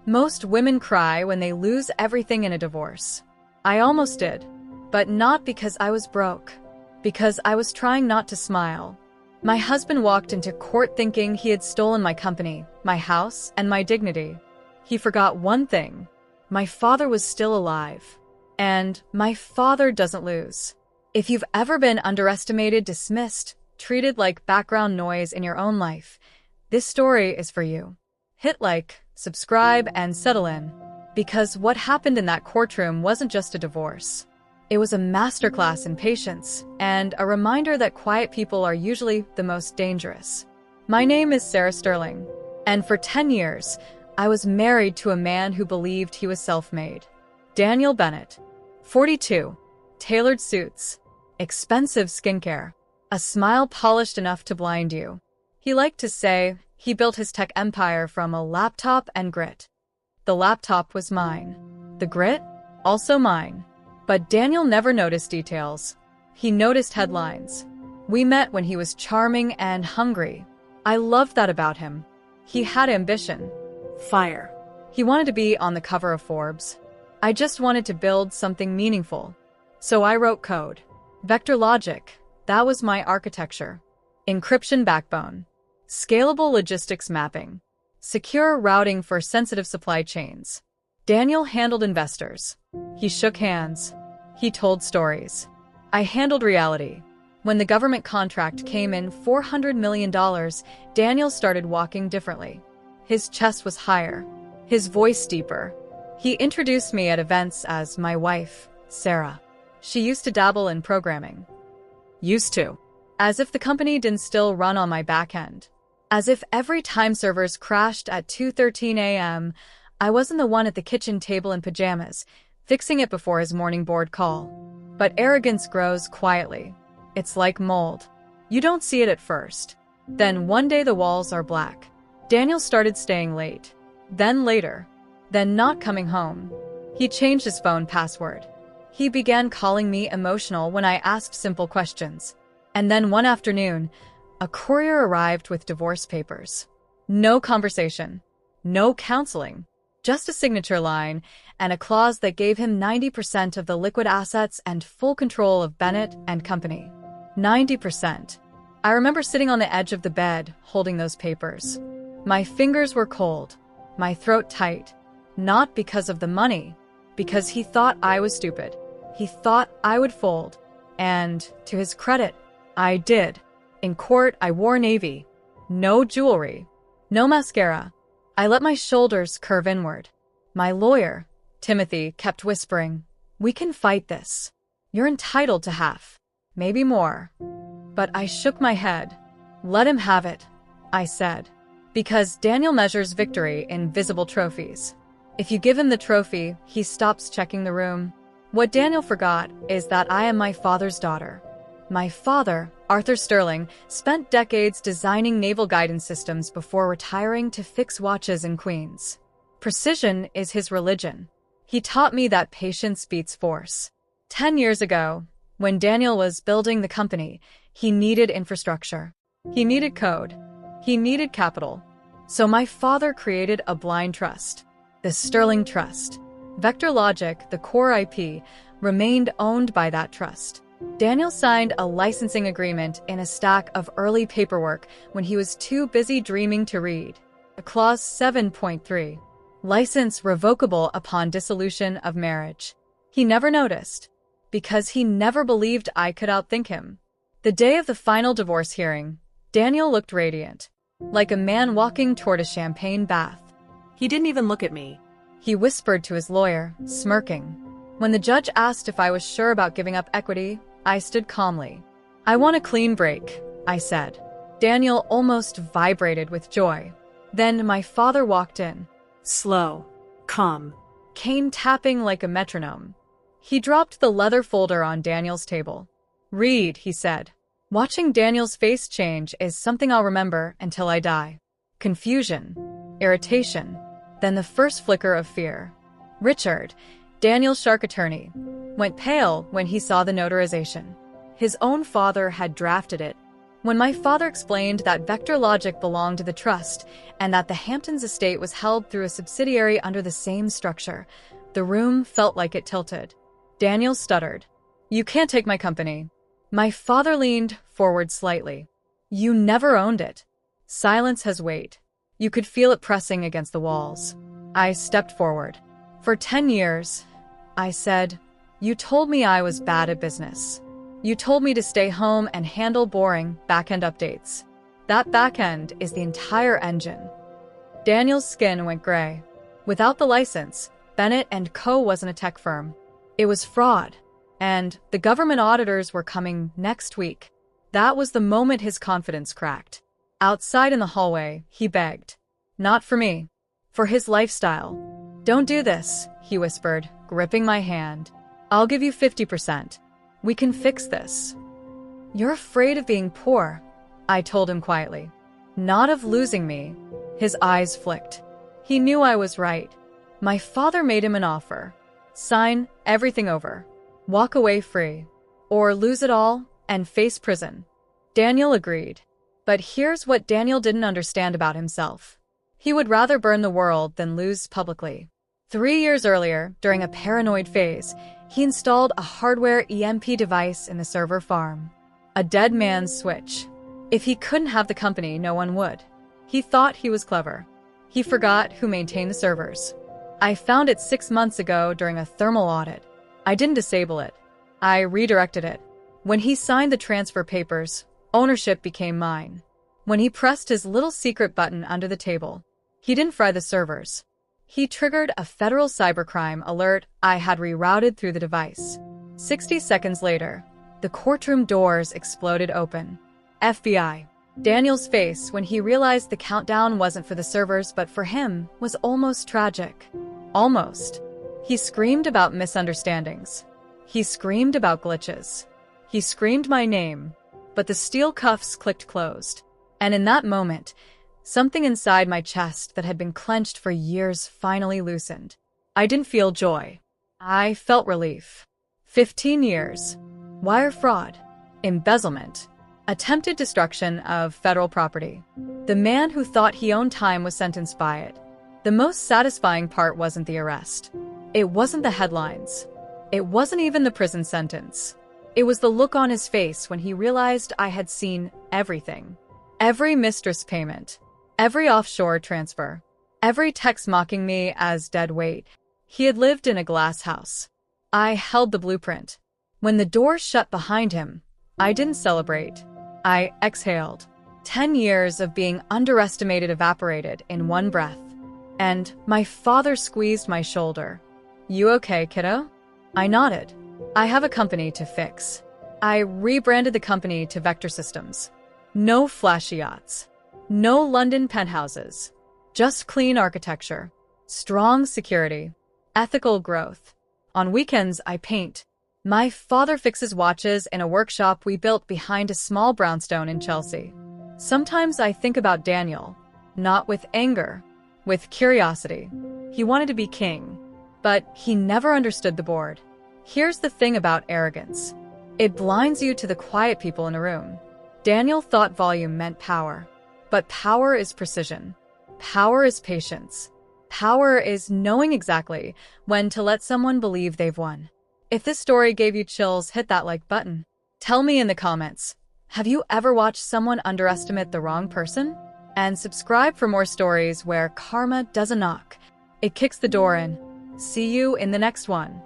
Most women cry when they lose everything in a divorce. I almost did, but not because I was broke, because I was trying not to smile. My husband walked into court thinking he had stolen my company, my house, and my dignity. He forgot one thing. My father was still alive. And my father doesn't lose. If you've ever been underestimated, dismissed, treated like background noise in your own life, this story is for you. Hit like, subscribe, and settle in. Because what happened in that courtroom wasn't just a divorce. It was a masterclass in patience and a reminder that quiet people are usually the most dangerous. My name is Sarah Sterling, and for 10 years, I was married to a man who believed he was self-made. Daniel Bennett, 42, tailored suits, expensive skincare, a smile polished enough to blind you. He liked to say he built his tech empire from a laptop and grit. The laptop was mine. The grit? Also mine. But Daniel never noticed details. He noticed headlines. We met when he was charming and hungry. I loved that about him. He had ambition. Fire. He wanted to be on the cover of Forbes. I just wanted to build something meaningful. So I wrote code. Vector logic. That was my architecture. Encryption backbone. Scalable logistics mapping. Secure routing for sensitive supply chains. Daniel handled investors. He shook hands. He told stories. I handled reality. When the government contract came in $400 million, Daniel started walking differently. His chest was higher. His voice deeper. He introduced me at events as my wife, Sarah. She used to dabble in programming. Used to. As if the company didn't still run on my back end. As if every time servers crashed at 2:13 a.m., I wasn't the one at the kitchen table in pajamas, fixing it before his morning board call. But arrogance grows quietly. It's like mold. You don't see it at first. Then one day the walls are black. Daniel started staying late. Then later. Then not coming home. He changed his phone password. He began calling me emotional when I asked simple questions. And then one afternoon, a courier arrived with divorce papers. No conversation. No counseling. Just a signature line and a clause that gave him 90% of the liquid assets and full control of Bennett and Company. 90%. I remember sitting on the edge of the bed, holding those papers. My fingers were cold. My throat tight. Not because of the money. Because he thought I was stupid. He thought I would fold. And, to his credit, I did. In court, I wore navy. No jewelry. No mascara. I let my shoulders curve inward. My lawyer, Timothy, kept whispering, "We can fight this. You're entitled to half. Maybe more." But I shook my head. "Let him have it," I said. Because Daniel measures victory in visible trophies. If you give him the trophy, he stops checking the room. What Daniel forgot is that I am my father's daughter. My father, Arthur Sterling, spent decades designing naval guidance systems before retiring to fix watches in Queens. Precision is his religion. He taught me that patience beats force. 10 years ago, when Daniel was building the company, he needed infrastructure. He needed code. He needed capital. So my father created a blind trust. The Sterling Trust. Vector Logic, the core IP, remained owned by that trust. Daniel signed a licensing agreement in a stack of early paperwork when he was too busy dreaming to read. Clause 7.3. License revocable upon dissolution of marriage. He never noticed. Because he never believed I could outthink him. The day of the final divorce hearing, Daniel looked radiant. Like a man walking toward a champagne bath. He didn't even look at me. He whispered to his lawyer, smirking. When the judge asked if I was sure about giving up equity, I stood calmly. "I want a clean break," I said. Daniel almost vibrated with joy. Then my father walked in. Slow. Calm. Cane tapping like a metronome. He dropped the leather folder on Daniel's table. "Read," he said. Watching Daniel's face change is something I'll remember until I die. Confusion. Irritation. Then the first flicker of fear. Richard, Daniel's shark attorney, went pale when he saw the notarization. His own father had drafted it. When my father explained that Vector Logic belonged to the trust and that the Hamptons estate was held through a subsidiary under the same structure, the room felt like it tilted. Daniel stuttered. "You can't take my company." My father leaned forward slightly. "You never owned it." Silence has weight. You could feel it pressing against the walls. I stepped forward. "For 10 years, I said, you told me I was bad at business. You told me to stay home and handle boring back-end updates. That back-end is the entire engine." Daniel's skin went gray. Without the license, Bennett & Co. wasn't a tech firm. It was fraud. And the government auditors were coming next week. That was the moment his confidence cracked. Outside in the hallway, he begged. "Not for me. For his lifestyle. Don't do this," he whispered, gripping my hand. "I'll give you 50%. We can fix this." "You're afraid of being poor," I told him quietly. "Not of losing me." His eyes flicked. He knew I was right. My father made him an offer. Sign everything over. Walk away free. Or lose it all and face prison. Daniel agreed. But here's what Daniel didn't understand about himself. He would rather burn the world than lose publicly. 3 years earlier, during a paranoid phase, he installed a hardware EMP device in the server farm. A dead man's switch. If he couldn't have the company, no one would. He thought he was clever. He forgot who maintained the servers. I found it 6 months ago during a thermal audit. I didn't disable it. I redirected it. When he signed the transfer papers, ownership became mine. When he pressed his little secret button under the table, he didn't fry the servers. He triggered a federal cybercrime alert I had rerouted through the device. 60 seconds later, the courtroom doors exploded open. FBI. Daniel's face when he realized the countdown wasn't for the servers but for him was almost tragic. Almost. He screamed about misunderstandings. He screamed about glitches. He screamed my name, but the steel cuffs clicked closed. And in that moment, something inside my chest that had been clenched for years finally loosened. I didn't feel joy. I felt relief. 15 years. Wire fraud. Embezzlement. Attempted destruction of federal property. The man who thought he owned time was sentenced by it. The most satisfying part wasn't the arrest. It wasn't the headlines. It wasn't even the prison sentence. It was the look on his face when he realized I had seen everything. Every mistress payment. Every offshore transfer. Every text mocking me as dead weight. He had lived in a glass house. I held the blueprint. When the door shut behind him, I didn't celebrate. I exhaled. 10 years of being underestimated evaporated in one breath. And my father squeezed my shoulder. "You okay, kiddo?" I nodded. "I have a company to fix." I rebranded the company to Vector Systems. No flashy yachts. No London penthouses. Just clean architecture. Strong security. Ethical growth. On weekends, I paint. My father fixes watches in a workshop we built behind a small brownstone in Chelsea. Sometimes I think about Daniel, not with anger, with curiosity. He wanted to be king, but he never understood the board. Here's the thing about arrogance. It blinds you to the quiet people in a room. Daniel thought volume meant power, but power is precision. Power is patience. Power is knowing exactly when to let someone believe they've won. If this story gave you chills, hit that like button. Tell me in the comments, have you ever watched someone underestimate the wrong person? And subscribe for more stories where karma doesn't knock. It kicks the door in. See you in the next one.